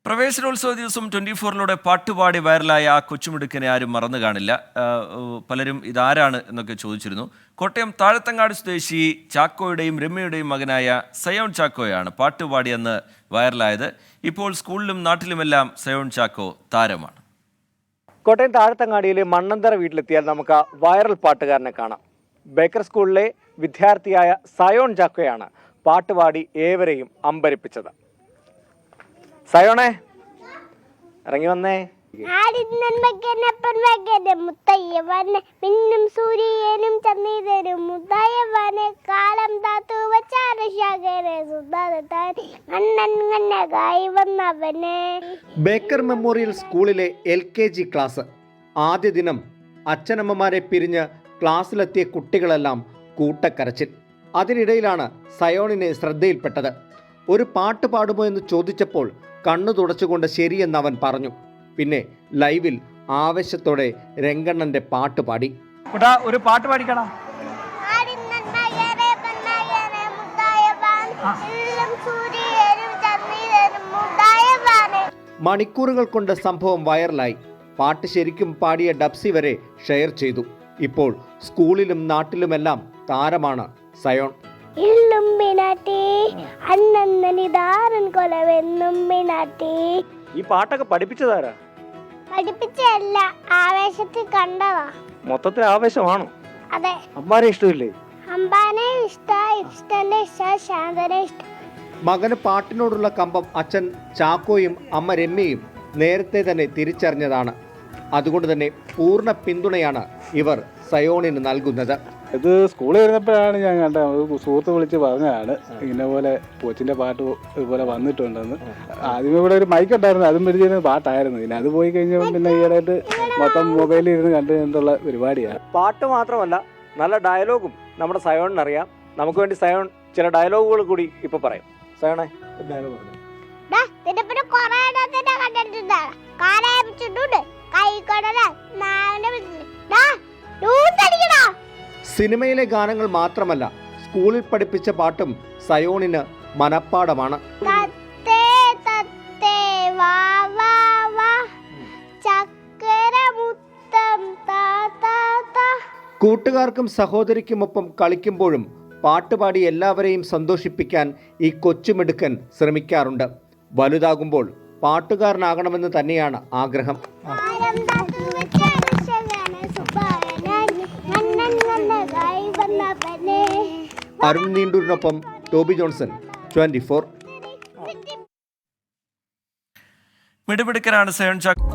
പ്രവേശനോത്സവ ദിവസം 24-ലൂടെ പാട്ടുപാടി വൈറലായ ആ കൊച്ചുമിടുക്കനെ ആരും മറന്നു കാണില്ല. പലരും ഇതാരാണ് എന്നൊക്കെ ചോദിച്ചിരുന്നു. കോട്ടയം താഴത്തങ്ങാട് സ്വദേശി ചാക്കോയുടെയും രമ്യയുടെയും മകനായ സയോൺ ചാക്കോയാണ് പാട്ടുപാടിയെന്ന് വൈറലായത്. ഇപ്പോൾ സ്കൂളിലും നാട്ടിലുമെല്ലാം സയോൺ ചാക്കോ താരമാണ്. കോട്ടയം താഴത്തങ്ങാടിയിലെ മണ്ണന്തറ വീട്ടിലെത്തിയാൽ നമുക്ക് വൈറൽ പാട്ടുകാരനെ കാണാം. ബേക്കർ സ്കൂളിലെ വിദ്യാർത്ഥിയായ സയോൺ ചാക്കോയാണ് പാട്ടുപാടി ഏവരെയും അമ്പരിപ്പിച്ചത്. സയോണേ, ഇറങ്ങി വന്നേ. ബേക്കർ മെമ്മോറിയൽ സ്കൂളിലെ LKG ക്ലാസ് ആദ്യ ദിനം അച്ഛനമ്മമാരെ പിരിഞ്ഞ് ക്ലാസ്സിലെത്തിയ കുട്ടികളെല്ലാം കൂട്ടക്കരച്ചിൽ. അതിനിടയിലാണ് സയോണിനെ ശ്രദ്ധയിൽപ്പെട്ടത്. ഒരു പാട്ട് പാടുമോ എന്ന് ചോദിച്ചപ്പോൾ കണ്ണു തുടച്ചുകൊണ്ട് ശരിയെന്ന് അവൻ പറഞ്ഞു. പിന്നെ ലൈവിൽ ആവേശത്തോടെ രംഗണ്ണന്റെ പാട്ട് പാടി. ഒരു പാട്ട് പാടിക്കണം. മണിക്കൂറുകൾ കൊണ്ട് സംഭവം വൈറലായി. പാട്ട് ശരിക്കും പാടിയ ഡബ്സി വരെ ഷെയർ ചെയ്തു. ഇപ്പോൾ സ്കൂളിലും നാട്ടിലുമെല്ലാം താരമാണ് സയോൺ. ഈ പാട്ടൊക്കെ പഠിപ്പിച്ചതാരാ? പഠിപ്പിച്ചല്ല, ആവേശത്തിൽ കണ്ടതാ. മൊത്തത്തിൽ ആവേശമാണോ? അതെ. അമ്മാനെ ഇഷ്ടമില്ലേ? അമ്പാനെ ഇഷ്ടന്റെ ശാന്തനെ ഇഷ്ടം. മകന് പാട്ടിനോടുള്ള കമ്പം അച്ഛൻ ചാക്കോയും അമ്മ രമ്യയും നേരത്തെ തന്നെ തിരിച്ചറിഞ്ഞതാണ്. അതുകൊണ്ട് തന്നെ പൂർണ്ണ പിന്തുണയാണ് ഇവർ സയോണിന് നൽകുന്നത്. ഇത് സ്കൂളിൽ വരുന്നപ്പോഴാണ് ഞാൻ കണ്ടത്. സുഹൃത്ത് വിളിച്ച് പറഞ്ഞതാണ് ഇങ്ങനെ പോലെ കൊച്ചിൻ്റെ പാട്ട് ഇതുപോലെ വന്നിട്ടുണ്ടെന്ന്. ആദ്യമേ ഇവിടെ ഒരു മൈക്ക് ഉണ്ടായിരുന്നു, അതും പിടിച്ചിരുന്ന പാട്ടായിരുന്നു. പിന്നെ അത് പോയി കഴിഞ്ഞപ്പോൾ പിന്നെ ഈയിടെയായിട്ട് മൊത്തം മൊബൈലിൽ ഇരുന്ന് കണ്ടുകൊണ്ടുള്ള പരിപാടിയാണ്. പാട്ട് മാത്രമല്ല, നല്ല ഡയലോഗും നമ്മുടെ സയോണിനറിയാം. നമുക്ക് വേണ്ടി സയോൺ ചില ഡയലോഗുകൾ കൂടി ഇപ്പൊ പറയും. സയോണേ, ഡയലോഗ് പറഞ്ഞു. സിനിമയിലെ ഗാനങ്ങൾ മാത്രമല്ല, സ്കൂളിൽ പഠിപ്പിച്ച പാട്ടും സയോണിന് മനപ്പാടമാണ്. കൂട്ടുകാർക്കും സഹോദരിക്കുമൊപ്പം കളിക്കുമ്പോഴും പാട്ടുപാടി എല്ലാവരെയും സന്തോഷിപ്പിക്കാൻ ഈ കൊച്ചുമിടുക്കൻ ശ്രമിക്കാറുണ്ട്. വലുതാകുമ്പോൾ പാട്ടുകാരനാകണമെന്ന് തന്നെയാണ് ആഗ്രഹം. അരുൺ നീണ്ടൂരിനൊപ്പം ടോബി ജോൺസൺ, 24. മിടുമിടുക്കനാണ് സയോൺ ചാക്കോ.